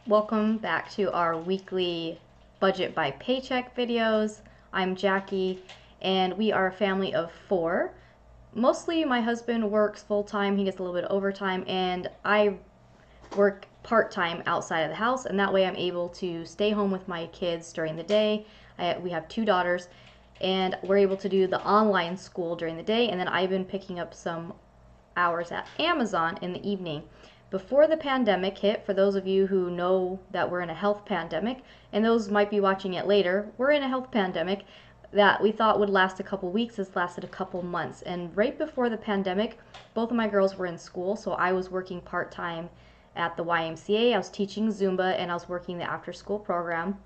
Welcome back to our weekly budget by paycheck videos. I'm Jackie and we are a family of 4. Mostly my husband works full-time, he gets a little bit of overtime, and I work part-time outside of the house, and that way I'm able to stay home with my kids during the day. We have 2 daughters and we're able to do the online school during the day, and then I've been picking up some hours at Amazon in the evening. Before the pandemic hit, for those of you who know that we're in a health pandemic, and those might be watching it later, we're in a health pandemic that we thought would last a couple weeks. Has lasted a couple months. And right before the pandemic, both of my girls were in school, so I was working part-time at the YMCA. I was teaching Zumba and I was working the after-school program.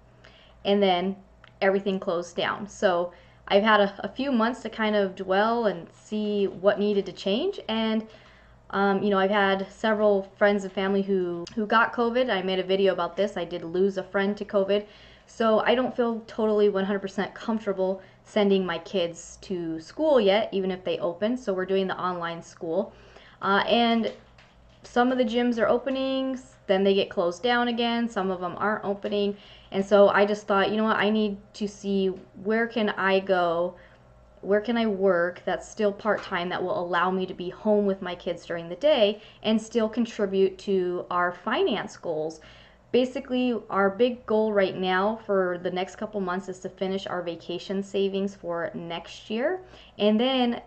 And then everything closed down. So I've had a few months to kind of dwell and see what needed to change. And I've had several friends and family who got COVID. I made a video about this. I did lose a friend to COVID. So I don't feel totally 100% comfortable sending my kids to school yet, even if they open. So we're doing the online school. And some of the gyms are opening, then they get closed down again. Some of them aren't opening. And so I just thought, you know what, I need to see where can I go, where can I work that's still part-time that will allow me to be home with my kids during the day and still contribute to our finance goals. Basically, our big goal right now for the next couple months is to finish our vacation savings for next year. And then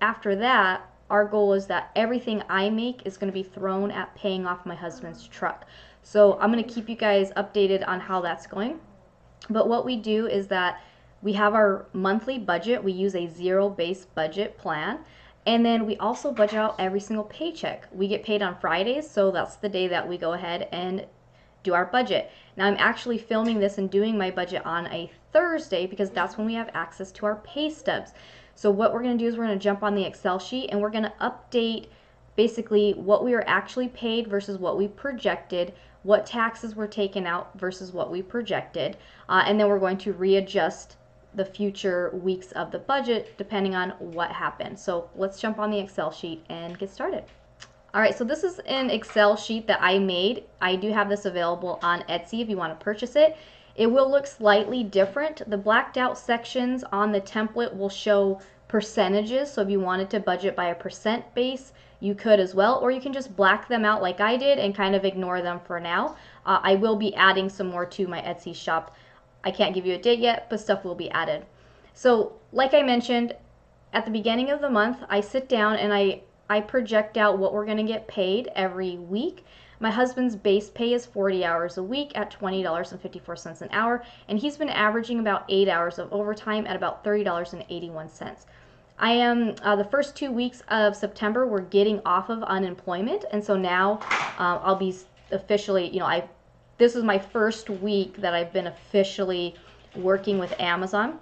after that, our goal is that everything I make is going to be thrown at paying off my husband's truck. So I'm going to keep you guys updated on how that's going. But what we do is that we have our monthly budget. We use a zero-based budget plan. And then we also budget out every single paycheck. We get paid on Fridays, so that's the day that we go ahead and do our budget. Now I'm actually filming this and doing my budget on a Thursday because that's when we have access to our pay stubs. So what we're going to do is we're going to jump on the Excel sheet and we're going to update basically what we are actually paid versus what we projected, what taxes were taken out versus what we projected, and then we're going to readjust the future weeks of the budget depending on what happened. So let's jump on the Excel sheet and get started. Alright, so this is an Excel sheet that I made. I do have this available on Etsy if you want to purchase it. It will look slightly different. The blacked out sections on the template will show percentages, so if you wanted to budget by a percent base, you could as well, or you can just black them out like I did and kind of ignore them for now. I will be adding some more to my Etsy shop. I can't give you a date yet, but stuff will be added. So like I mentioned, at the beginning of the month, I sit down and I project out what we're going to get paid every week. My husband's base pay is 40 hours a week at $20.54 an hour, and he's been averaging about 8 hours of overtime at about $30.81. I am, the first 2 weeks of September, we're getting off of unemployment, and so now I'll be officially, this is my first week that I've been officially working with Amazon.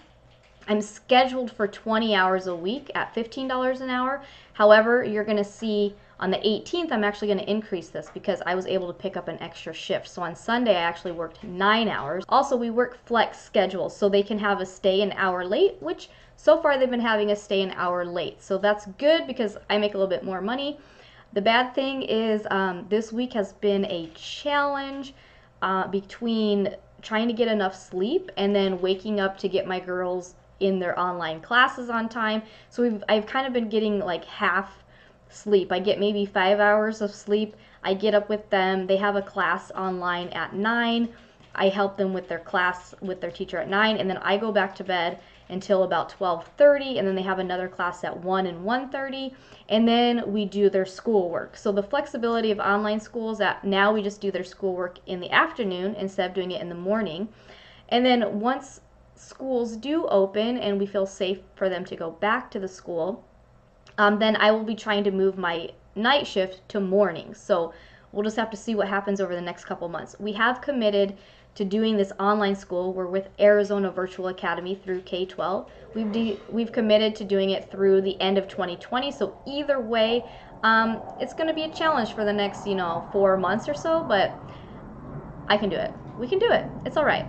I'm scheduled for 20 hours a week at $15 an hour. However, you're going to see on the 18th, I'm actually going to increase this because I was able to pick up an extra shift. So on Sunday, I actually worked 9 hours. Also, we work flex schedules, so they can have us stay an hour late, which so far they've been having us stay an hour late. So that's good because I make a little bit more money. The bad thing is this week has been a challenge between trying to get enough sleep and then waking up to get my girls in their online classes on time. So I've kind of been getting like half sleep. I get maybe 5 hours of sleep. I get up with them. They have a class online at 9. I help them with their class with their teacher at 9, and then I go back to bed until about 12:30, and then they have another class at 1 and 1:30, and then we do their schoolwork. So the flexibility of online school is that now we just do their schoolwork in the afternoon instead of doing it in the morning. And then once schools do open and we feel safe for them to go back to the school, then I will be trying to move my night shift to mornings. So we'll just have to see what happens over the next couple months. We have committed to doing this online school. We're with Arizona Virtual Academy through K-12. We've committed to doing it through the end of 2020. So either way, it's going to be a challenge for the next 4 months or so, but I can do it. We can do it. It's all right.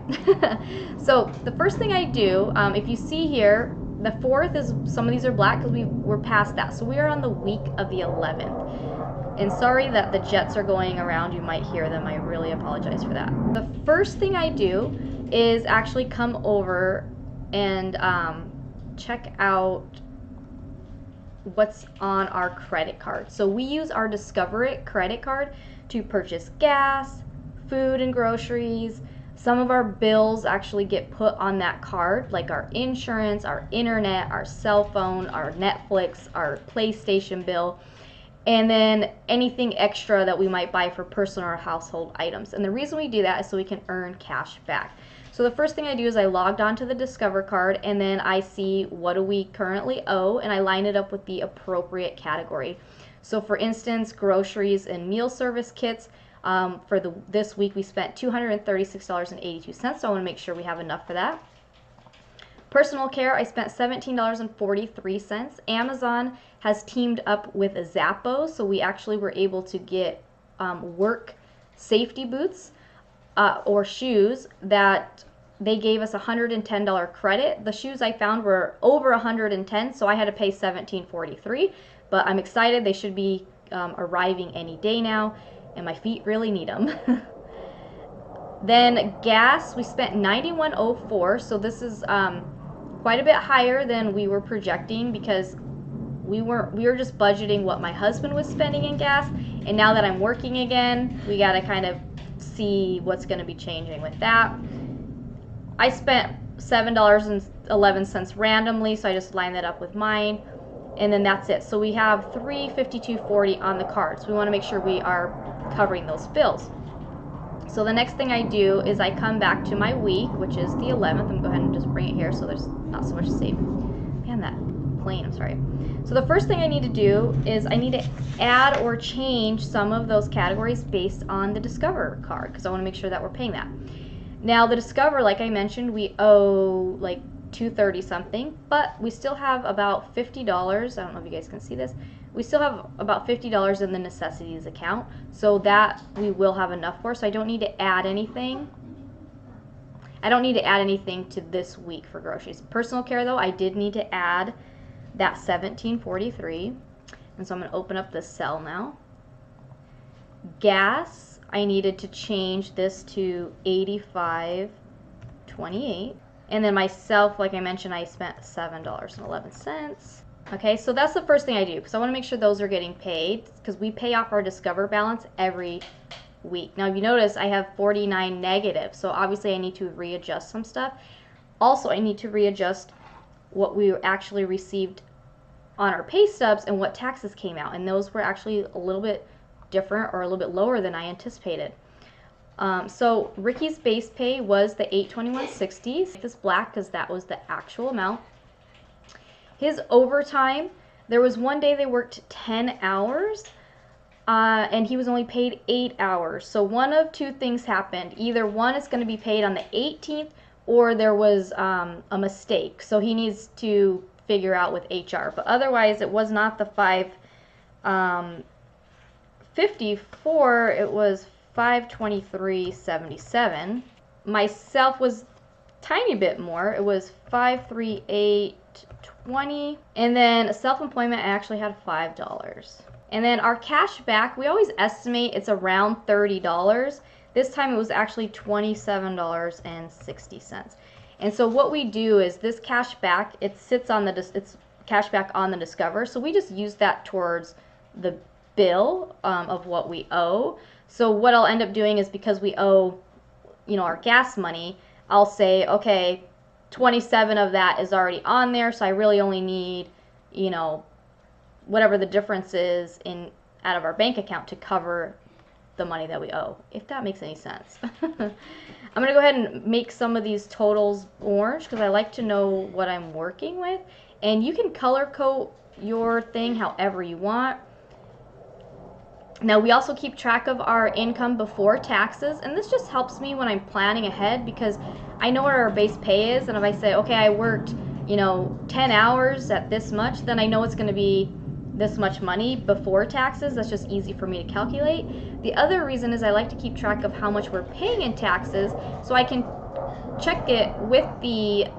So the first thing I do, if you see here, the 4th is, some of these are black because we're past that. So we are on the week of the 11th. And sorry that the jets are going around, you might hear them, I really apologize for that. The first thing I do is actually come over and check out what's on our credit card. So we use our Discover It credit card to purchase gas, food and groceries. Some of our bills actually get put on that card, like our insurance, our internet, our cell phone, our Netflix, our PlayStation bill, and then anything extra that we might buy for personal or household items. And the reason we do that is so we can earn cash back. So the first thing I do is I logged on to the Discover card, and then I see what do we currently owe, and I line it up with the appropriate category. So for instance, groceries and meal service kits, for this week we spent $236.82, so I want to make sure we have enough for that. Personal care, I spent $17.43. Amazon has teamed up with Zappos, so we actually were able to get work safety boots or shoes that they gave us $110 credit. The shoes I found were over $110, so I had to pay $17.43, but I'm excited. They should be arriving any day now, and my feet really need them. Then gas, we spent $91.04, so this is quite a bit higher than we were projecting, because we were just budgeting what my husband was spending in gas, and now that I'm working again, we got to kind of see what's going to be changing with that. I spent $7.11 randomly, so I just lined that up with mine, and then that's it. So we have $352.40 on the card, so we want to make sure we are covering those bills. So the next thing I do is I come back to my week, which is the 11th. I'm going to go ahead and just bring it here so there's not so much to save. Man, that plane, I'm sorry. So the first thing I need to do is I need to add or change some of those categories based on the Discover card, because I want to make sure that we're paying that. Now the Discover, like I mentioned, we owe like $230 something, but we still have about $50. I don't know if you guys can see this. We still have about $50 in the necessities account, so that we will have enough for, so I don't need to add anything. I don't need to add anything to this week for groceries. Personal care though, I did need to add that $17.43, and so I'm going to open up the cell now. Gas, I needed to change this to $85.28, and then myself, like I mentioned, I spent $7.11. Okay, so that's the first thing I do, because I want to make sure those are getting paid, because we pay off our Discover balance every week. Now, if you notice, I have 49 negative, so obviously I need to readjust some stuff. Also, I need to readjust what we actually received on our pay stubs and what taxes came out, and those were actually a little bit different or a little bit lower than I anticipated. So Ricky's base pay was the $821.60. This black because that was the actual amount. His overtime, there was one day they worked 10 hours, and he was only paid 8 hours. So one of two things happened. Either one is going to be paid on the 18th, or there was a mistake. So he needs to figure out with HR. But otherwise, it was not the $554. It was $523.77. Myself was tiny bit more. It was $538.20, and then self-employment I actually had $5. And then our cash back, we always estimate it's around $30. This time it was actually $27.60. And so what we do is this cash back, it sits on it's cash back on the Discover, so we just use that towards the bill of what we owe. So what I'll end up doing is, because we owe, you know, our gas money, I'll say, okay, 27 of that is already on there, so I really only need, you know, whatever the difference is in out of our bank account to cover the money that we owe, if that makes any sense. I'm going to go ahead and make some of these totals orange, because I like to know what I'm working with, and you can color code your thing however you want. Now, we also keep track of our income before taxes, and this just helps me when I'm planning ahead, because I know what our base pay is, and if I say, okay, I worked, you know, 10 hours at this much, then I know it's going to be this much money before taxes. That's just easy for me to calculate. The other reason is I like to keep track of how much we're paying in taxes, so I can check it with the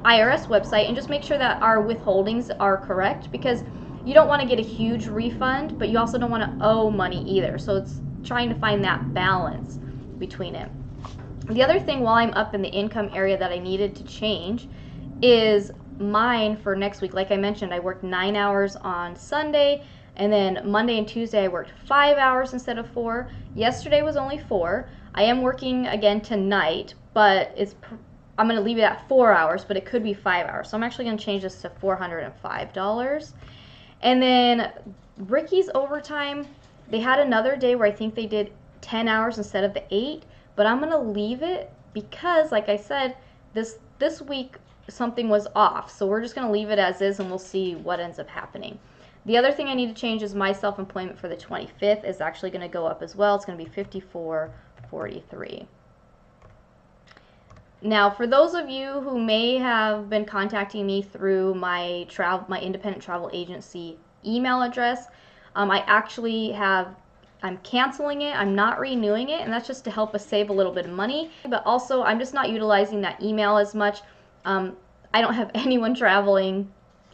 IRS website and just make sure that our withholdings are correct, because you don't want to get a huge refund, but you also don't want to owe money either. So it's trying to find that balance between it. The other thing while I'm up in the income area that I needed to change is mine for next week. Like I mentioned, I worked 9 hours on Sunday, and then Monday and Tuesday I worked 5 hours instead of 4. Yesterday was only 4. I am working again tonight, but I'm going to leave it at 4 hours, but it could be 5 hours. So I'm actually going to change this to $405. And then Ricky's overtime, they had another day where I think they did 10 hours instead of the 8, but I'm going to leave it because, like I said, this week something was off. So we're just going to leave it as is, and we'll see what ends up happening. The other thing I need to change is my self-employment for the 25th is actually going to go up as well. It's going to be $54.43. Now, for those of you who may have been contacting me through my independent travel agency email address, I'm canceling it. I'm not renewing it, and that's just to help us save a little bit of money. But also, I'm just not utilizing that email as much. I don't have anyone traveling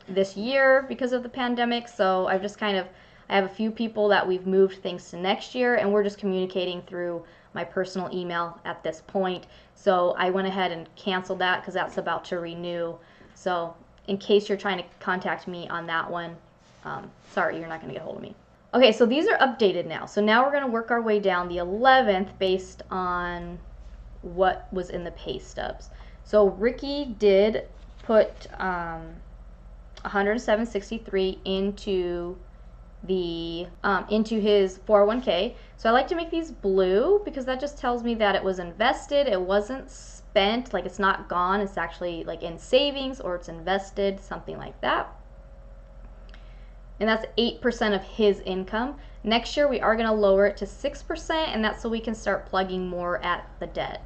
this year because of the pandemic, so I have a few people that we've moved things to next year, and we're just communicating through my personal email at this point. So I went ahead and canceled that because that's about to renew. So in case you're trying to contact me on that one, sorry, you're not going to get a hold of me. Okay, so these are updated now. So now we're going to work our way down the 11th based on what was in the pay stubs. So Ricky did put $107.63 into his 401k. So I like to make these blue because that just tells me that it was invested, it wasn't spent, like it's not gone, it's actually like in savings or it's invested, something like that. And that's 8% of his income. Next year we are going to lower it to 6%, and that's so we can start plugging more at the debt.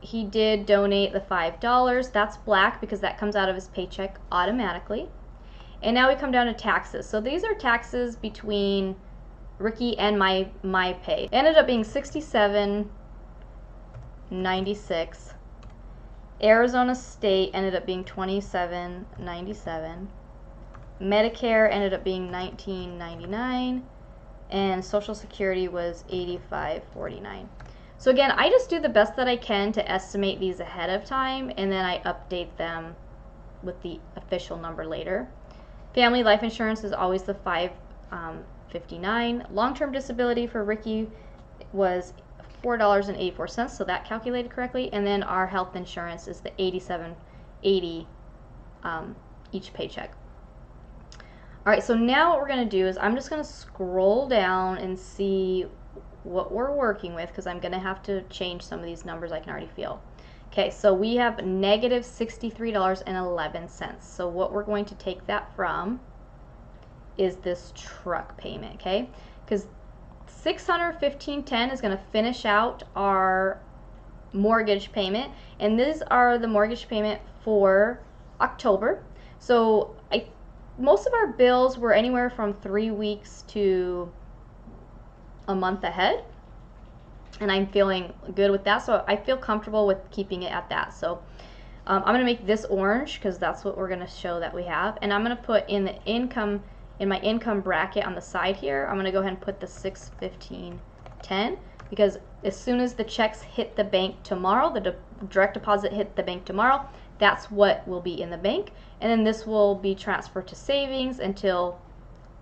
He did donate the $5. That's black because that comes out of his paycheck automatically. And now we come down to taxes. So these are taxes between Ricky and my pay. It ended up being $67.96. Arizona State ended up being $27.97. Medicare ended up being $19.99, and Social Security was $85.49. So again, I just do the best that I can to estimate these ahead of time, and then I update them with the official number later. Family life insurance is always the $5.59. Long-term disability for Ricky was $4.84, so that calculated correctly. And then our health insurance is the $87.80 each paycheck. All right, so now what we're going to do is I'm just going to scroll down and see what we're working with because I'm going to have to change some of these numbers I can already feel. Okay, so we have negative $63.11. So what we're going to take that from is this truck payment, okay? Because $615.10 is going to finish out our mortgage payment, and these are the mortgage payment for October. So most of our bills were anywhere from 3 weeks to a month ahead, and I'm feeling good with that, so I feel comfortable with keeping it at that. So I'm going to make this orange because that's what we're going to show that we have, and I'm going to put in the income, in my income bracket on the side here, I'm going to go ahead and put the $615.10 because as soon as the checks hit the bank tomorrow, the direct deposit hit the bank tomorrow, that's what will be in the bank, and then this will be transferred to savings until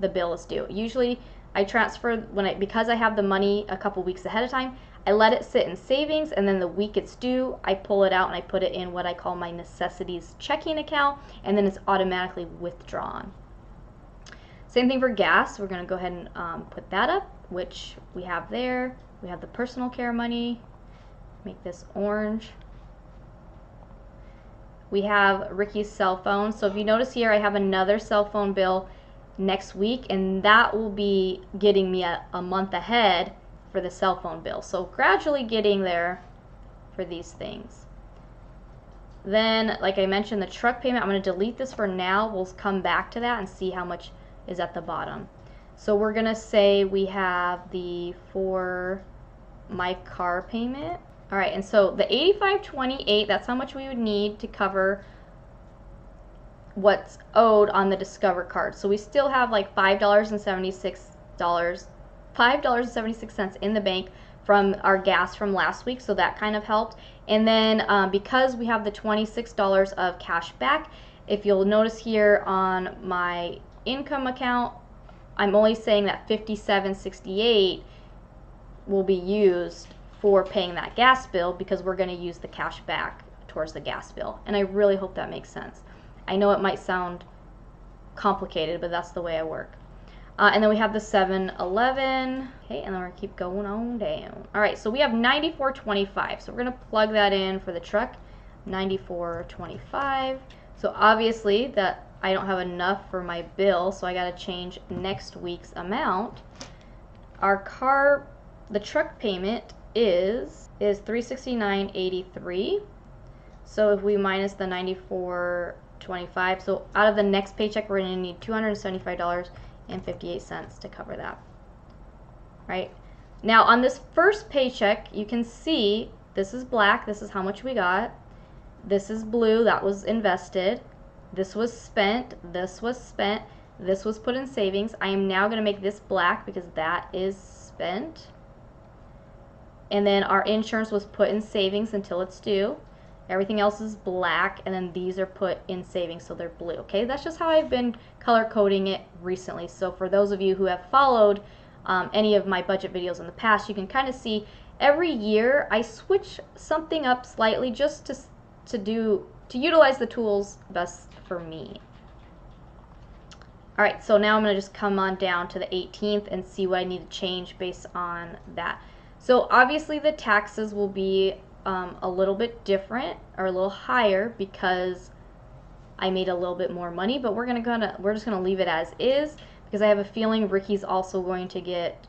the bill is due. Usually I transfer because I have the money a couple weeks ahead of time, I let it sit in savings, and then the week it's due, I pull it out and I put it in what I call my necessities checking account, and then it's automatically withdrawn. Same thing for gas. We're going to go ahead and put that up, which we have there. We have the personal care money. Make this orange. We have Ricky's cell phone. So if you notice here, I have another cell phone bill next week, and that will be getting me a month ahead for the cell phone bill. So gradually getting there for these things. Then, like I mentioned, the truck payment, I'm going to delete this for now. We'll come back to that and see how much is at the bottom. So we're going to say we have for my car payment. All right, and so the $85.28, that's how much we would need to cover what's owed on the Discover card. So we still have like $5.76 in the bank from our gas from last week, so that kind of helped. And then because we have the $26 of cash back, if you'll notice here on my income account, I'm only saying that $57.68 will be used for paying that gas bill because we're going to use the cash back towards the gas bill. And I really hope that makes sense. I know it might sound complicated, but that's the way I work. And then we have the 7-Eleven. Okay, and then we're gonna keep going on down. All right, so we have $94.25. So we're gonna plug that in for the truck, $94.25. So obviously that I don't have enough for my bill, so I gotta change next week's amount. The truck payment is $369.83. So if we minus the $94.25, so out of the next paycheck, we're gonna need $275.58 to cover that. Right? Now on this first paycheck, you can see this is black, this is how much we got. This is blue, that was invested. This was spent, this was spent, this was put in savings. I am now going to make this black because that is spent. And then our insurance was put in savings until it's due. Everything else is black, and then these are put in savings, so they're blue. Okay, that's just how I've been color coding it recently. So for those of you who have followed any of my budget videos in the past, you can kind of see every year I switch something up slightly just to utilize the tools best for me. All right, so now I'm going to just come on down to the 18th and see what I need to change based on that. So obviously the taxes will be a little bit different or a little higher because I made a little bit more money, but we're just gonna leave it as is because I have a feeling Ricky's also going to get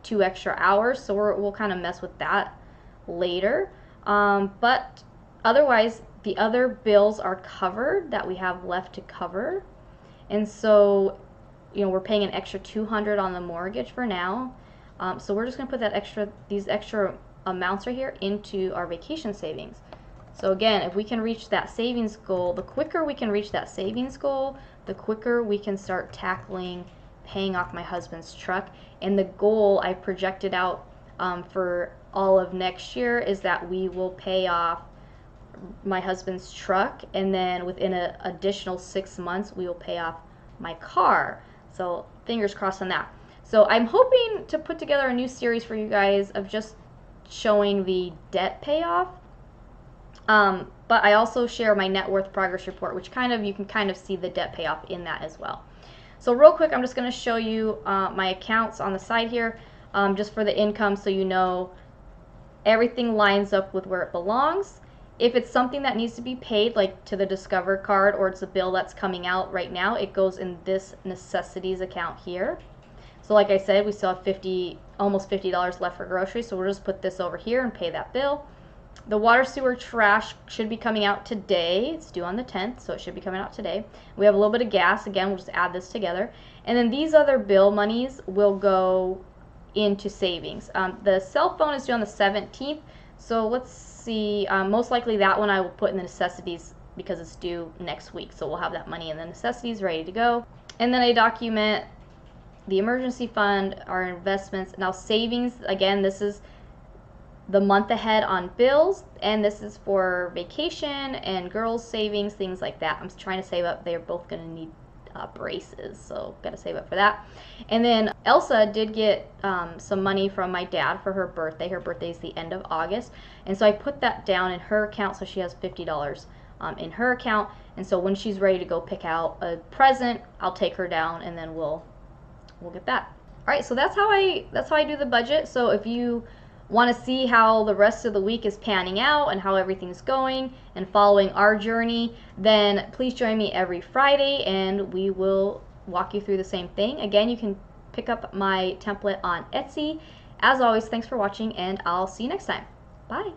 2 extra hours, so we'll kind of mess with that later. But otherwise, the other bills are covered that we have left to cover, and so we're paying an extra $200 on the mortgage for now. So we're just gonna put these extra amounts right here into our vacation savings. So again, if we can reach that savings goal, the quicker we can reach that savings goal, the quicker we can start tackling paying off my husband's truck. And the goal I projected out for all of next year is that we will pay off my husband's truck, and then within an additional 6 months we will pay off my car. So fingers crossed on that. So I'm hoping to put together a new series for you guys of just showing the debt payoff. But I also share my net worth progress report, which you can kind of see the debt payoff in that as well. So real quick, I'm just going to show you my accounts on the side here, just for the income, so you know everything lines up with where it belongs. If it's something that needs to be paid, like to the Discover card, or it's a bill that's coming out right now, it goes in this necessities account here. So like I said, we still have almost $50 left for groceries, so we'll just put this over here and pay that bill. The water, sewer, trash should be coming out today. It's due on the 10th, so it should be coming out today. We have a little bit of gas. Again, we'll just add this together. And then these other bill monies will go into savings. The cell phone is due on the 17th, so let's see. Most likely that one I will put in the necessities because it's due next week. So we'll have that money in the necessities ready to go. And then I document the emergency fund, our investments. Now savings, again, this is the month ahead on bills, and this is for vacation and girls savings, things like that. I'm trying to save up. They're both going to need braces, so got to save up for that. And then Elsa did get some money from my dad for her birthday. Her birthday is the end of August, and so I put that down in her account, so she has $50 in her account. And so when she's ready to go pick out a present, I'll take her down, and then we'll get that. All right, so that's how I do the budget. So if you want to see how the rest of the week is panning out and how everything's going and following our journey, then please join me every Friday and we will walk you through the same thing. Again, you can pick up my template on Etsy. As always, thanks for watching, and I'll see you next time. Bye.